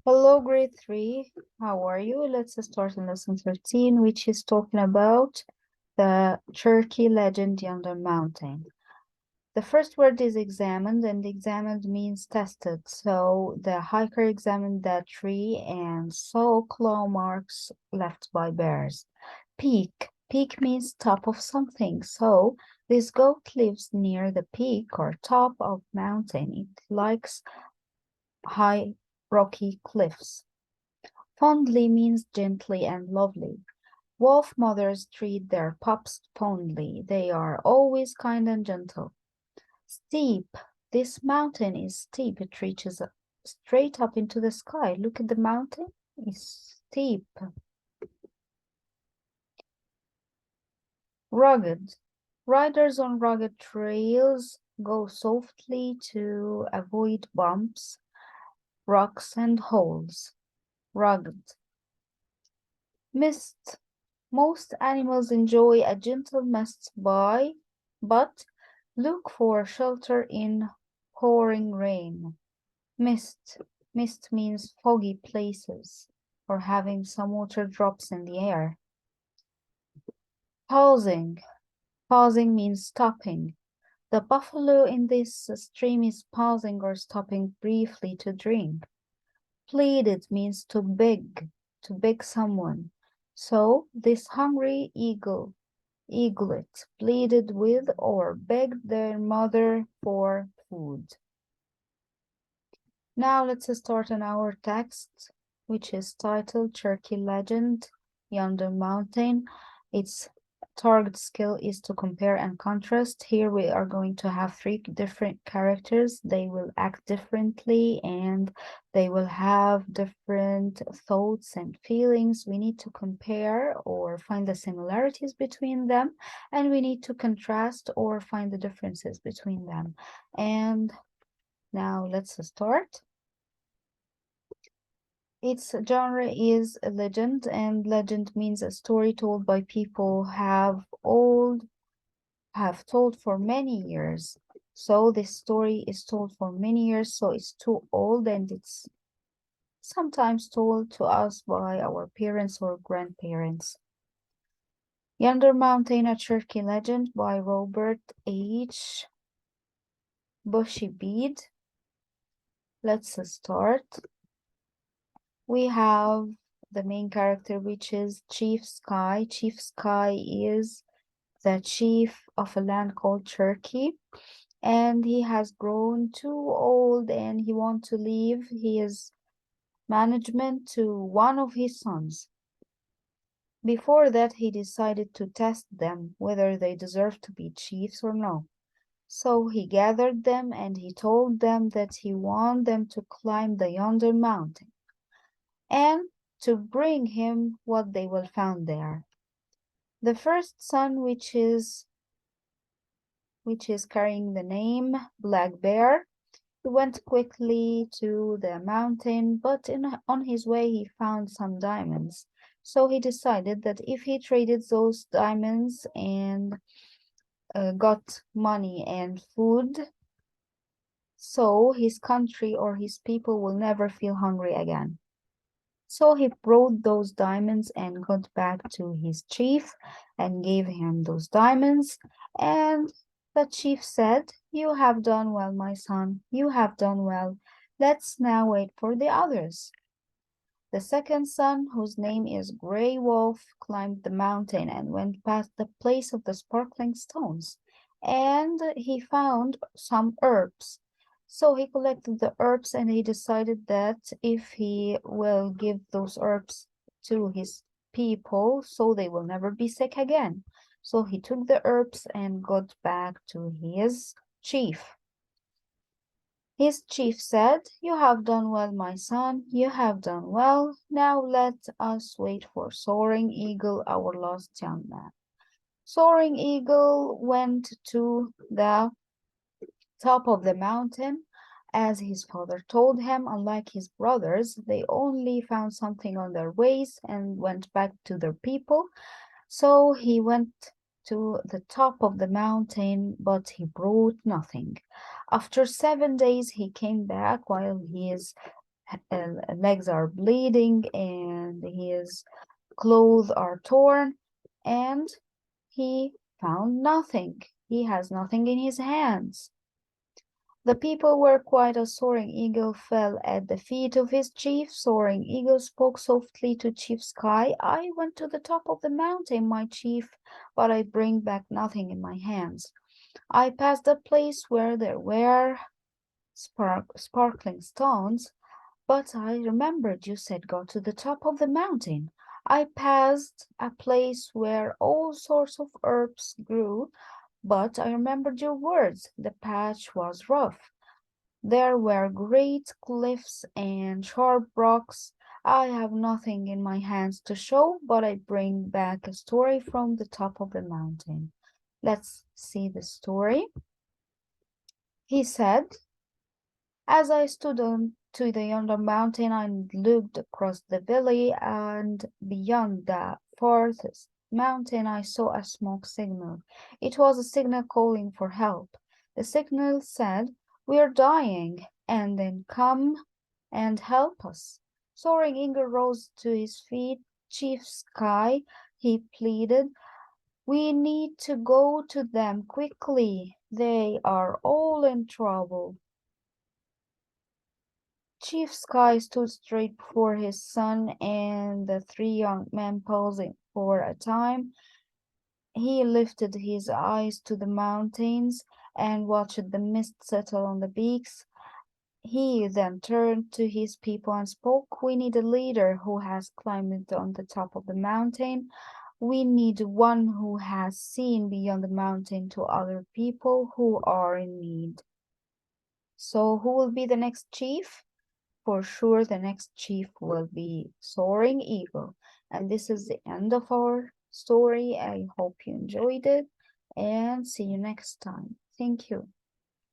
Hello, grade 3. How are you? Let's start in lesson 13, which is talking about the Cherokee legend Yonder Mountain. The first word is examined, and examined means tested. So the hiker examined that tree and saw claw marks left by bears. Peak. Peak means top of something. So this goat lives near the peak or top of mountain. It likes high rocky cliffs. Fondly means gently and lovely. Wolf mothers treat their pups fondly. They are always kind and gentle. Steep. This mountain is steep. It reaches straight up into the sky. Look at the mountain. It's steep. Rugged. Riders on rugged trails go softly to avoid bumps, rocks, and holes. Rugged. Mist. Most animals enjoy a gentle mist but look for shelter in pouring rain. Mist. Mist means foggy places or having some water drops in the air. Pausing. Pausing means stopping. The buffalo in this stream is pausing or stopping briefly to drink. Pleaded means to beg someone. So this hungry eaglet pleaded with or begged their mother for food. Now let's start on our text, which is titled Cherokee Legend, Yonder Mountain. Its target skill is to compare and contrast. Here we are going to have three different characters. They will act differently and they will have different thoughts and feelings. We need to compare or find the similarities between them, and we need to contrast or find the differences between them. And now let's start. Its genre is a legend, and legend means a story told by people have told for many years. So this story is told for many years, so it's too old, and it's sometimes told to us by our parents or grandparents. Yonder Mountain, a Cherokee Legend by Robert H. Bushybead. Let's start. We have the main character, which is Chief Sky. Chief Sky is the chief of a land called Cherokee, and he has grown too old and he wants to leave his management to one of his sons. Before that, he decided to test them whether they deserve to be chiefs or no. So he gathered them and he told them that he wanted them to climb the Yonder Mountain and to bring him what they will find there. The first son, which is carrying the name Black Bear, he went quickly to the mountain, but on his way he found some diamonds. So he decided that if he traded those diamonds and got money and food, so his country or his people will never feel hungry again. So he brought those diamonds and got back to his chief and gave him those diamonds. And the chief said, "You have done well, my son. You have done well. Let's now wait for the others." The second son, whose name is Gray Wolf, climbed the mountain and went past the place of the sparkling stones. And he found some herbs. So he collected the herbs and he decided that if he will give those herbs to his people, so they will never be sick again. So he took the herbs and got back to his chief. His chief said, "You have done well, my son. You have done well. Now let us wait for Soaring Eagle, our lost young man." Soaring Eagle went to the top of the mountain, as his father told him. Unlike his brothers, they only found something on their ways and went back to their people. So he went to the top of the mountain, but he brought nothing. After 7 days, he came back while his legs are bleeding and his clothes are torn, and he found nothing. He has nothing in his hands. The people were quiet as Soaring Eagle fell at the feet of his chief. Soaring Eagle spoke softly to Chief Sky. I went to the top of the mountain, my chief, but I bring back nothing in my hands. I passed a place where there were sparkling stones, but I remembered you said go to the top of the mountain. I passed a place where all sorts of herbs grew, but I remembered your words. The patch was rough. There were great cliffs and sharp rocks. I have nothing in my hands to show, but I bring back a story from the top of the mountain. Let's see the story. He said, as I stood on to the yonder mountain, I looked across the valley, and beyond the farthest mountain I saw a smoke signal. It was a signal calling for help. The signal said, we are dying, and then come and help us. Soaring Eagle rose to his feet. Chief Sky, he pleaded, we need to go to them quickly. They are all in trouble. Chief Sky stood straight before his son, and the three young men pausing for a time. He lifted his eyes to the mountains and watched the mist settle on the peaks. He then turned to his people and spoke. We need a leader who has climbed on the top of the mountain. We need one who has seen beyond the mountain to other people who are in need. So, who will be the next chief? For sure, the next chief will be Soaring Eagle. And this is the end of our story. I hope you enjoyed it and see you next time. Thank you.